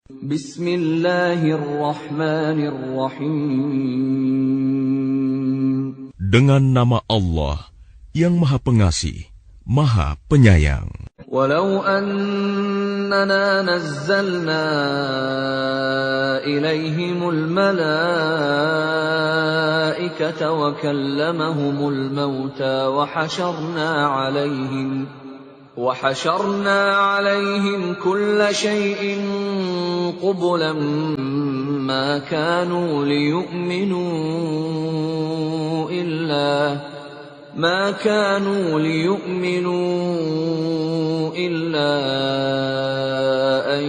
Bismillahirrahmanirrahim. Dengan nama Allah yang Maha Pengasih, Maha Penyayang. Walau annana nazzalna ilaihimul malaikata wa kallamahumul mauta wa حشرنا عليهم كل شيء قبلا ما كانوا ليؤمنوا إلا أن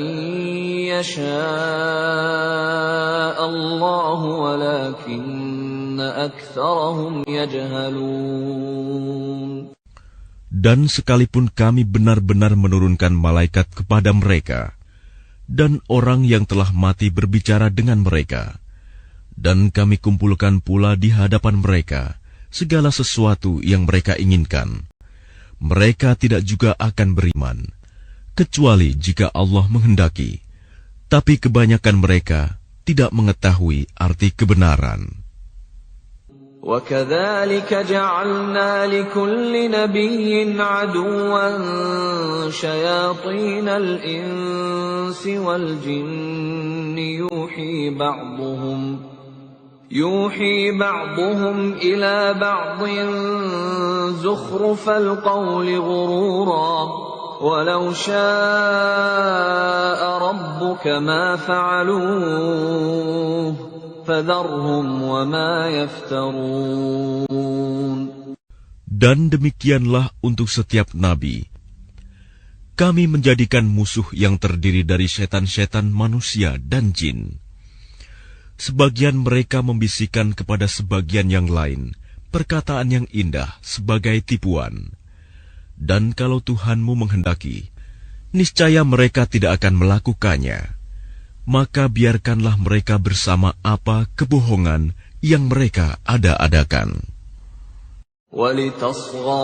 يشاء الله ولكن أكثرهم يجهلون. Dan sekalipun kami benar-benar menurunkan malaikat kepada mereka, dan orang yang telah mati berbicara dengan mereka, dan kami kumpulkan pula di hadapan mereka segala sesuatu yang mereka inginkan, mereka tidak juga akan beriman, kecuali jika Allah menghendaki. Tapi kebanyakan mereka tidak mengetahui arti kebenaran. وَكَذَلِكَ جَعَلْنَا لِكُلِّ نَبِيٍّ عَدُوًّا شَيَاطِينَ الْإِنسِ وَالْجِنِّ يُوحِي بَعْضُهُمْ إِلَى بَعْضٍ زُخْرُفَ الْقَوْلِ غُرُورًا وَلَوْ شَاءَ رَبُّكَ مَا فَعَلُوهُ Dan demikianlah untuk setiap nabi. Kami menjadikan musuh yang terdiri dari setan-setan manusia dan jin. Sebagian mereka membisikkan kepada sebagian yang lain perkataan yang indah sebagai tipuan. Dan kalau Tuhanmu menghendaki, niscaya mereka tidak akan melakukannya. Maka biarkanlah mereka bersama apa kebohongan yang mereka ada-adakan. وَلِتَصْغَى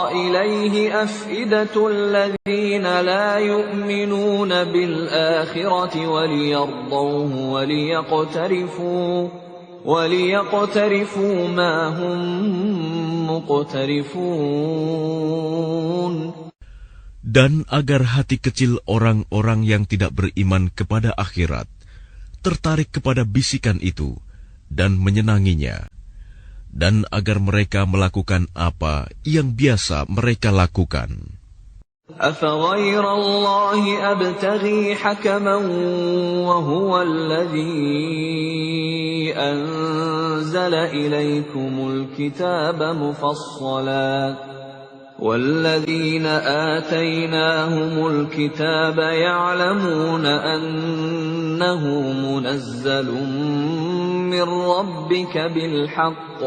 إِلَيْهِ أَفْئِدَةُ الَّذِينَ لَا يُؤْمِنُونَ بِالْآخِرَةِ وَلِيَرْضَوْهُ وَلِيَقْتَرِفُوا مَا هُمْ مُقْتَرِفُونَ. Dan agar hati kecil orang-orang yang tidak beriman kepada akhirat tertarik kepada bisikan itu dan menyenanginya, dan agar mereka melakukan apa yang biasa mereka lakukan. أَفَغَيْرَ اللَّهِ أَبْتَغِي حَكَمًا وَهُوَ الَّذِي أَنزَلَ إِلَيْكُمُ الْكِتَابَ مُفَصَّلًا وَالَّذِينَ آتَيْنَاهُمُ الْكِتَابَ يَعْلَمُونَ أَنَّهُ مُنَزَّلٌ مِّن رَّبِّكَ بِالْحَقِّ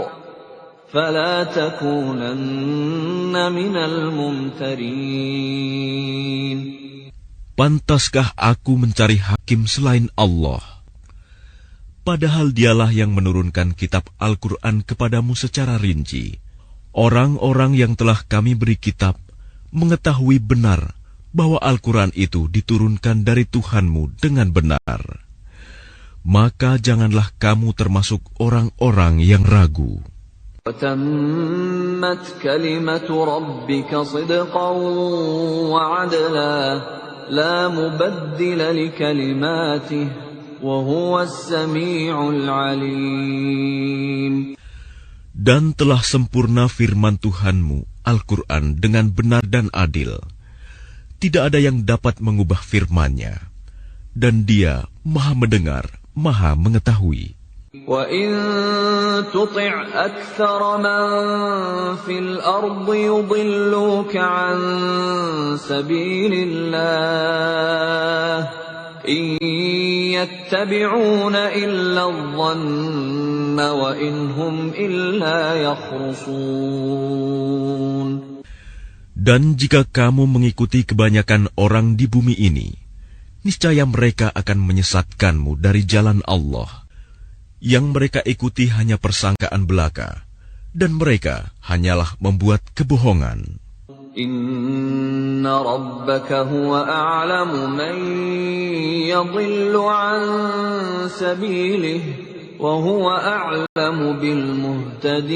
فَلَا تَكُونَنَّ مِنَ الْمُمْتَرِينَ. Pantaskah aku mencari hakim selain Allah? Padahal dialah yang menurunkan kitab Al-Quran kepadamu secara rinci. Orang-orang yang telah kami beri kitab mengetahui benar bahwa Al-Quran itu diturunkan dari Tuhanmu dengan benar. Maka janganlah kamu termasuk orang-orang yang ragu. وَتَمَّتْ كَلِمَةُ رَبِّكَ صِدْقًا وَعَدْلًا لَا مُبَدِّلَ لِكَلِمَاتِهِ وَهُوَ السَّمِيعُ الْعَلِيمُ. Dan telah sempurna firman Tuhanmu, Al-Quran, dengan benar dan adil. Tidak ada yang dapat mengubah firman-Nya. Dan Dia Maha mendengar, Maha mengetahui. وَإِن تُطِعْ أَكْثَرَ مَن فِي الْأَرْضِ يُضِلُّوكَ عَن سَبِيلِ اللَّهِ إِن يَتَّبِعُونَ إِلَّا الظَّنَّ وَإِنْ هُمْ إِلَّا يَخْرُصُونَ. Dan jika kamu mengikuti kebanyakan orang di bumi ini, niscaya mereka akan menyesatkanmu dari jalan Allah. Yang mereka ikuti hanya persangkaan belaka, dan mereka hanyalah membuat kebohongan. Inna rabbaka huwa a'lamu man yadhillu an sabilihi wa huwa a'lamu bil muhtadin.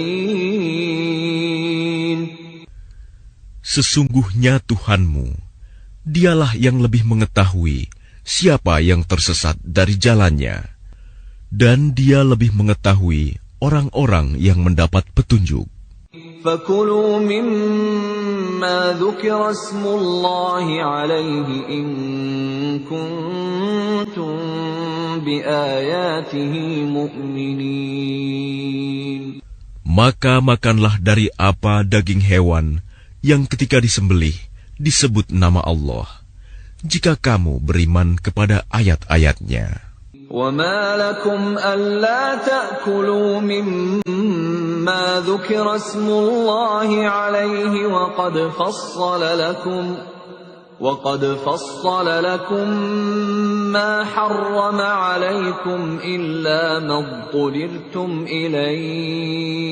Sesungguhnya Tuhanmu, Dialah yang lebih mengetahui siapa yang tersesat dari jalannya, dan Dia lebih mengetahui orang-orang yang mendapat petunjuk. فَكُلُوا مِمَّا ذُكِرَ اسْمُ اللَّهِ عَلَيْهِ إِن كُنتُم بِآيَاتِهِ مُؤْمِنِينَ. Maka makanlah dari apa daging hewan yang ketika disembelih disebut nama Allah, jika kamu beriman kepada ayat-ayatnya. وَمَا لَكُمْ أَلَّا تَأْكُلُوا مِمَّا ذُكِرَ اسْمُ اللَّهِ عَلَيْهِ وَقَدْ فَصَّلَ لَكُم مَّا حَرَّمَ عَلَيْكُمْ إِلَّا مَا اضْطُرِرْتُمْ إِلَيْهِ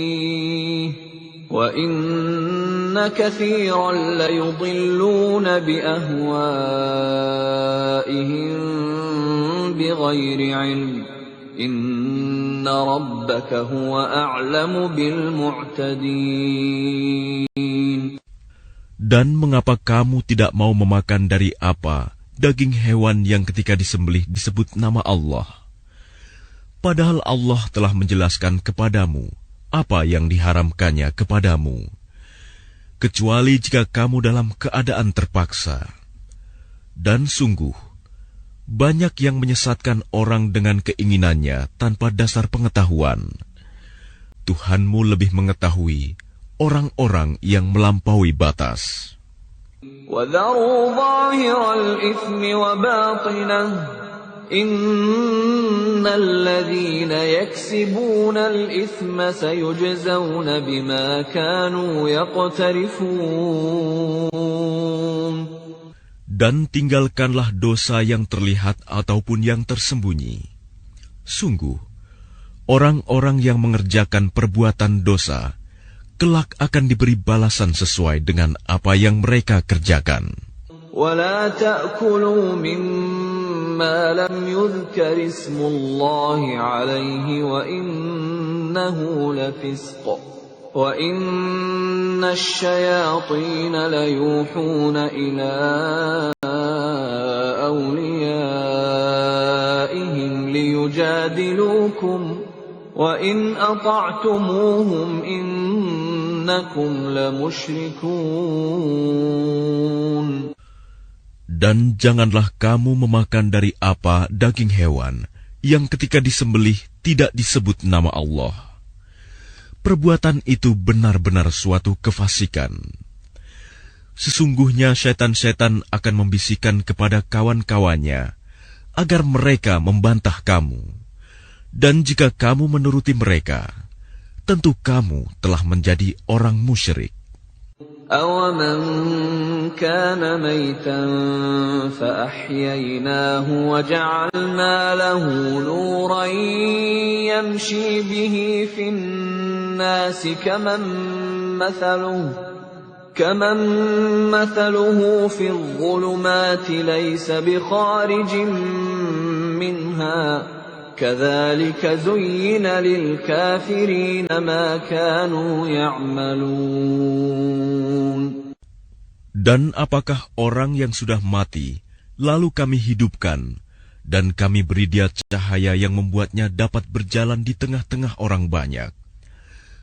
وَإِنَّ كَثِيرًا لَّيُضِلُّونَ بِأَهْوَائِهِم بِغَيْرِ عِلْمٍ إِنَّ رَبَّكَ هُوَ أَعْلَمُ بِالْمُعْتَدِينَ. Dan mengapa kamu tidak mau memakan dari apa daging hewan yang ketika disembelih disebut nama Allah? Padahal Allah telah menjelaskan kepadamu apa yang diharamkannya kepadamu, kecuali jika kamu dalam keadaan terpaksa. Dan sungguh, banyak yang menyesatkan orang dengan keinginannya tanpa dasar pengetahuan. Tuhanmu lebih mengetahui orang-orang yang melampaui batas. وَذَرُوا ظَاهِرَ الْإِثْمِ وَبَاطِنَهُ إِنَّ الَّذِينَ يَكْسِبُونَ الْإِثْمَ سَيُجْزَوْنَ بِمَا كَانُوا يَقْتَرِفُونَ. Dan tinggalkanlah dosa yang terlihat ataupun yang tersembunyi. Sungguh, orang-orang yang mengerjakan perbuatan dosa kelak akan diberi balasan sesuai dengan apa yang mereka kerjakan. وَلَا تَأْكُلُوا مِمَّا لَمْ يُذْكَرِ اسْمُ اللَّهِ عَلَيْهِ وَإِنَّهُ لَفِسْقٌ وَإِنَّ الشَّيَاطِينَ لَيُوحُونَ إِلَىٰ أَوْلِيَائِهِمْ لِيُجَادِلُوكُمْ وَإِنْ أَطَعْتُمُوهُمْ إِنَّكُمْ لَمُشْرِكُونَ. Dan janganlah kamu memakan dari apa daging hewan yang ketika disembelih tidak disebut nama Allah. Perbuatan itu benar-benar suatu kefasikan. Sesungguhnya setan-setan akan membisikkan kepada kawan-kawannya agar mereka membantah kamu. Dan jika kamu menuruti mereka, tentu kamu telah menjadi orang musyrik. أَوَمَنْ كَانَ مَيْتًا فَأَحْيَيْنَاهُ وَجَعَلْنَا لَهُ نُورًا يَمْشِي بِهِ فِي النَّاسِ كَمَنْ مَثَلُهُ فِي الظُّلُمَاتِ لَيْسَ بِخَارِجٍ مِنْهَا كَذَلِكَ زُيِّنَ لِلْكَافِرِينَ مَا كَانُوا يَعْمَلُونَ. Dan apakah orang yang sudah mati, lalu kami hidupkan, dan kami beri dia cahaya yang membuatnya dapat berjalan di tengah-tengah orang banyak,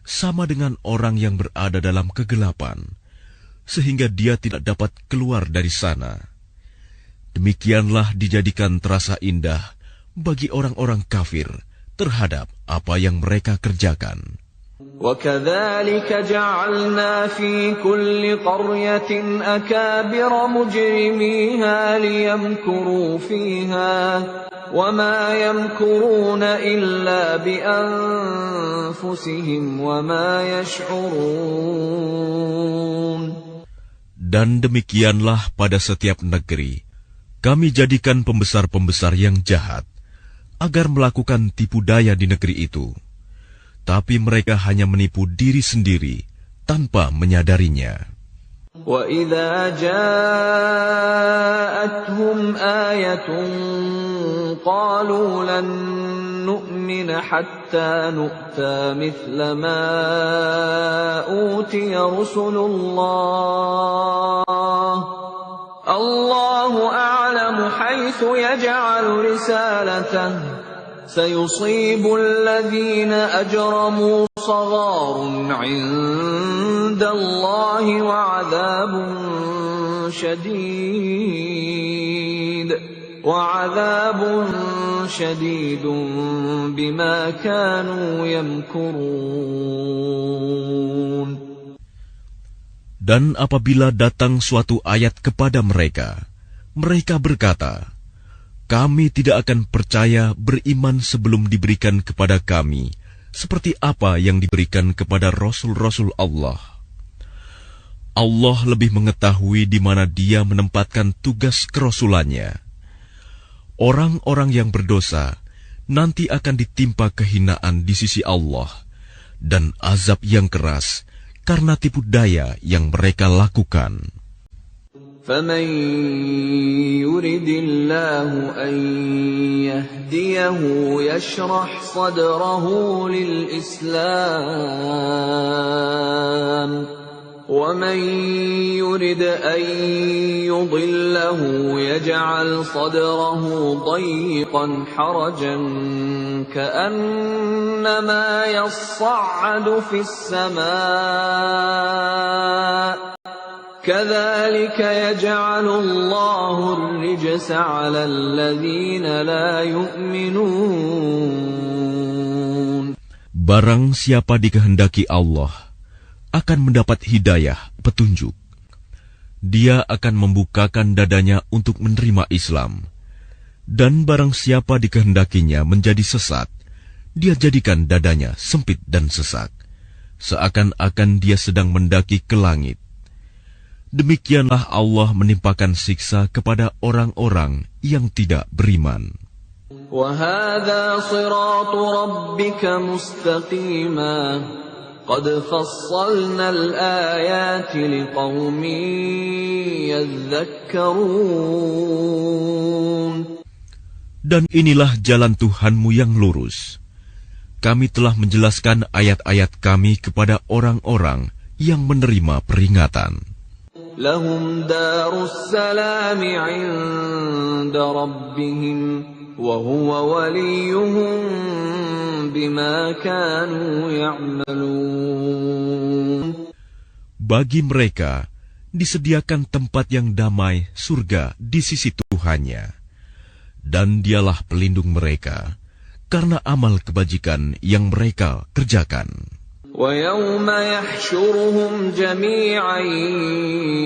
sama dengan orang yang berada dalam kegelapan, sehingga dia tidak dapat keluar dari sana. Demikianlah dijadikan terasa indah bagi orang-orang kafir terhadap apa yang mereka kerjakan. وَكَذَلِكَ جَعَلْنَا فِي كُلِّ قَرْيَةٍ أَكَابِرَ مُجْرِمِيهَا لِيَمْكُرُوا فِيهَا وَمَا يَمْكُرُونَ إِلَّا بِأَنفُسِهِمْ وَمَا يَشْعُرُونَ. Dan demikianlah pada setiap negeri kami jadikan pembesar-pembesar yang jahat agar melakukan tipu daya di negeri itu. Tapi mereka hanya menipu diri sendiri tanpa menyadarinya. وَإِذَا جَاءَتْهُمْ آيَةٌ قَالُوا لَن نُّؤْمِنَ حَتَّى نُؤْتَىٰ مِثْلَ مَا أُوتِيَ رُسُلُ اللَّهِ اللَّهُ أَعْلَمُ حَيْثُ يَجْعَلُ رِسَالَتَهُ سَيُصِيبُ الَّذِينَ أَجْرَمُوا صَغَارٌ عِندَ اللَّهِ وَعَذَابٌ شَدِيدٌ بِمَا كَانُوا يَمْكُرُونَ. Dan apabila datang suatu ayat kepada mereka, mereka berkata, kami tidak akan percaya beriman sebelum diberikan kepada kami seperti apa yang diberikan kepada Rasul-Rasul Allah. Allah lebih mengetahui di mana Dia menempatkan tugas kerasulannya. Orang-orang yang berdosa nanti akan ditimpa kehinaan di sisi Allah dan azab yang keras karena tipu daya yang mereka lakukan. فَمَن يُرِدِ اللَّهُ أَن يَهْدِيَهُ يَشْرَحْ صَدْرَهُ لِلْإِسْلَامِ وَمَن يُرِدْ أَن يُضِلَّهُ يَجْعَلْ صَدْرَهُ ضَيِّقًا حَرَجًا كَأَنَّمَا يَصَّعَّدُ فِي السَّمَاءِ كَذَلِكَ يَجْعَلُ اللَّهُ الرِّجْسَ عَلَى الَّذِينَ لَا يُؤْمِنُونَ. Barang siapa dikehendaki Allah akan mendapat hidayah, petunjuk. Dia akan membukakan dadanya untuk menerima Islam. Dan barang siapa dikehendakinya menjadi sesat, Dia jadikan dadanya sempit dan sesak, seakan-akan dia sedang mendaki ke langit. Demikianlah Allah menimpakan siksa kepada orang-orang yang tidak beriman. وَهَذَا صِرَاطُ رَبِّكَ مُسْتَقِيمًا قَدْ فَصَّلْنَا الْآيَاتِ لِقَوْمٍ يَذَّكَّرُونَ. Dan inilah jalan Tuhanmu yang lurus. Kami telah menjelaskan ayat-ayat kami kepada orang-orang yang menerima peringatan. لهم دار السلام عند ربهم وهو وليهم بما كانوا يعملون. Bagi mereka disediakan tempat yang damai, surga di sisi Tuhannya, dan Dialah pelindung mereka karena amal kebajikan yang mereka kerjakan. وَيَوْمَ يَحْشُرُهُمْ جَمِيعًا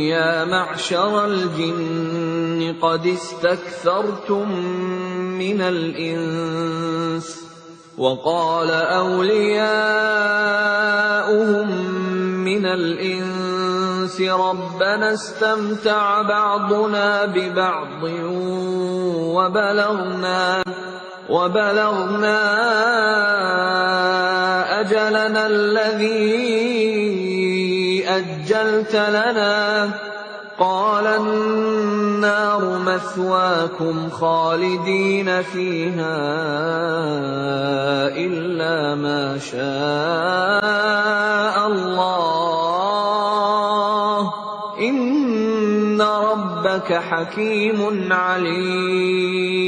يَا مَعْشَرَ الْجِنِّ قَدِ اسْتَكْثَرْتُمْ مِنَ الْإِنسِ وَقَالَ أَوْلِيَاؤُهُمْ مِنَ الْإِنسِ رَبَّنَا اسْتَمْتَعَ بَعْضُنَا بِبَعْضٍ وَبَلَغْنَا أَجَلَنَا الَّذِي أَجَّلْتَ لَنَا قَالَ النَّارُ مَثْوَاكُمْ خَالِدِينَ فِيهَا إِلَّا مَا شَاءَ اللَّهُ إِنَّ رَبَّكَ حَكِيمٌ عَلِيمٌ.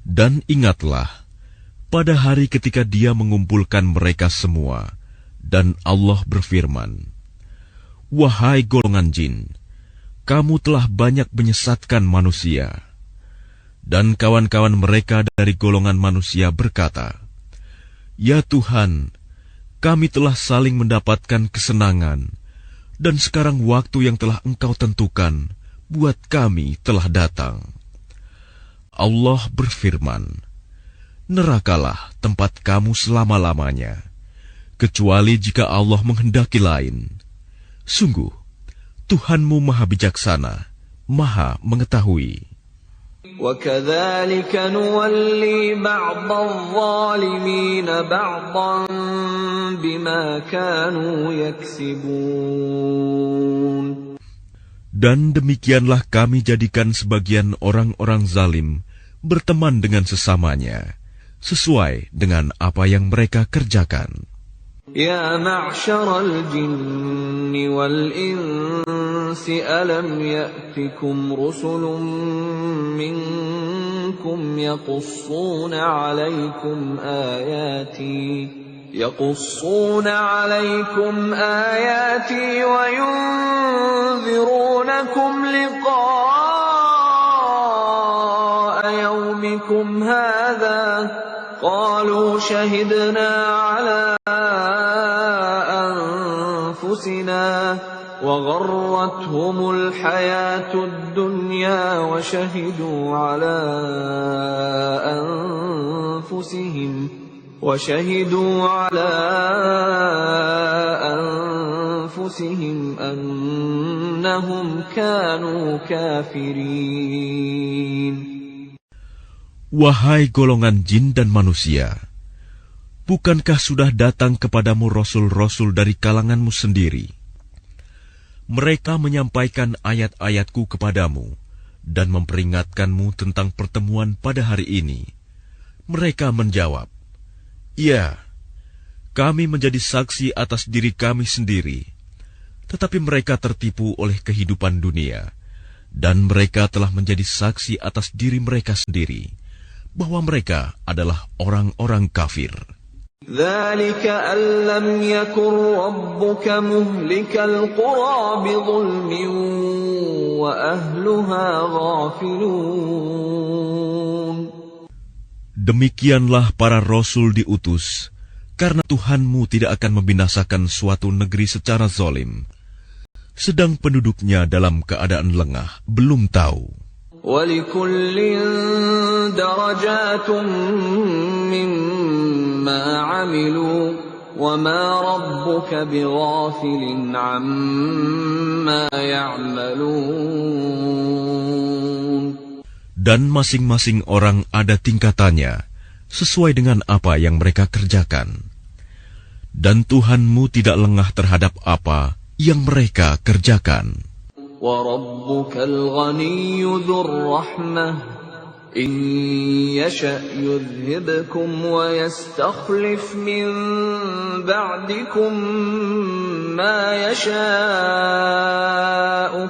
Dan ingatlah, pada hari ketika Dia mengumpulkan mereka semua, dan Allah berfirman, wahai golongan jin, kamu telah banyak menyesatkan manusia. Dan kawan-kawan mereka dari golongan manusia berkata, ya Tuhan, kami telah saling mendapatkan kesenangan, dan sekarang waktu yang telah Engkau tentukan buat kami telah datang. Allah berfirman, nerakalah tempat kamu selama-lamanya, kecuali jika Allah menghendaki lain. Sungguh, Tuhanmu Maha Bijaksana, Maha Mengetahui. وَكَذَلِكَ نُوَلِّي بَعْضَ الظَّالِمِينَ بَعْضًا بما كانوا يكسبون. Dan demikianlah kami jadikan sebagian orang-orang zalim berteman dengan sesamanya, sesuai dengan apa yang mereka kerjakan. يا معشر الجن والإنس ألم يأتكم رسل منكم يقصون عليكم آياتي وينذرونكم لقاء يومكم هذا قالوا شهدنا على أنفسنا وغرتهم الحياة الدنيا وشهدوا على أنفسهم أنهم كانوا كافرين. Wahai golongan jin dan manusia, bukankah sudah datang kepadamu rasul-rasul dari kalanganmu sendiri? Mereka menyampaikan ayat-ayatku kepadamu dan memperingatkanmu tentang pertemuan pada hari ini. Mereka menjawab, "Ya, kami menjadi saksi atas diri kami sendiri." Tetapi mereka tertipu oleh kehidupan dunia, dan mereka telah menjadi saksi atas diri mereka sendiri bahwa mereka adalah orang-orang kafir. ذلك أن لم يكن ربك مهلك القرى بظلم وأهلها غافلون. Demikianlah para rasul diutus, karena Tuhanmu tidak akan membinasakan suatu negeri secara zalim, sedang penduduknya dalam keadaan lengah, belum tahu. وَلِكُلٍّ دَرَجَاتٌ مِّمَّا عَمِلُوا وَمَا رَبُّكَ بِغَافِلٍ عَمَّا يَعْمَلُونَ. Dan masing-masing orang ada tingkatannya, sesuai dengan apa yang mereka kerjakan. Dan Tuhanmu tidak lengah terhadap apa yang mereka kerjakan. وَرَبُّكَ الْغَنِيُّ ذُو الرَّحْمَةِ إِن يَشَأْ يُذْهِبْكُمْ وَيَسْتَخْلِفْ مِن بَعْدِكُم مَّا يَشَاءُ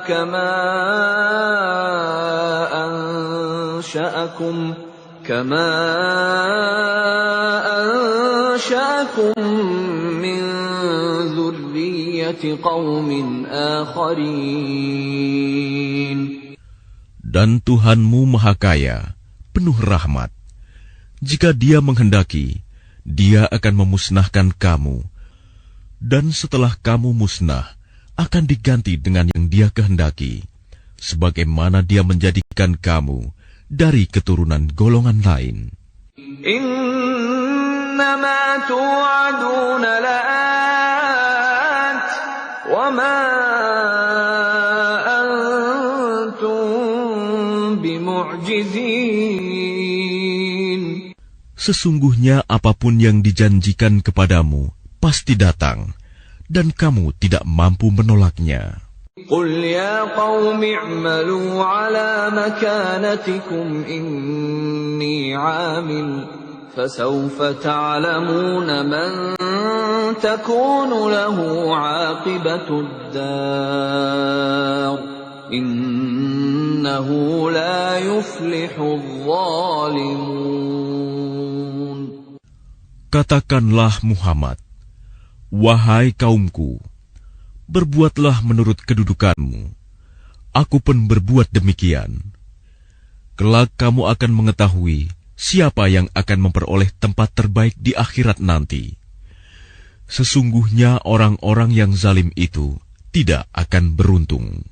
كَمَا أَنشَأَكُم مِّن ذُرِّيَّةِ قَوْمٍ آخَرِينَ. Dan Tuhanmu Maha Kaya, penuh rahmat. Jika Dia menghendaki, Dia akan memusnahkan kamu. Dan setelah kamu musnah, akan diganti dengan yang Dia kehendaki, sebagaimana Dia menjadikan kamu dari keturunan golongan lain. Innama tu'aduna la'at wa ma antum bimu'jizin. Sesungguhnya apapun yang dijanjikan kepadamu pasti datang, dan kamu tidak mampu menolaknya. قل يا قوم اعملوا على مكانتكم إني عامل فسوف تعلمون من تكون له عاقبة الدار إنه لا يفلح الظالمون. Katakanlah Muhammad, wahai kaumku, berbuatlah menurut kedudukanmu. Aku pun berbuat demikian. Kelak kamu akan mengetahui siapa yang akan memperoleh tempat terbaik di akhirat nanti. Sesungguhnya orang-orang yang zalim itu tidak akan beruntung.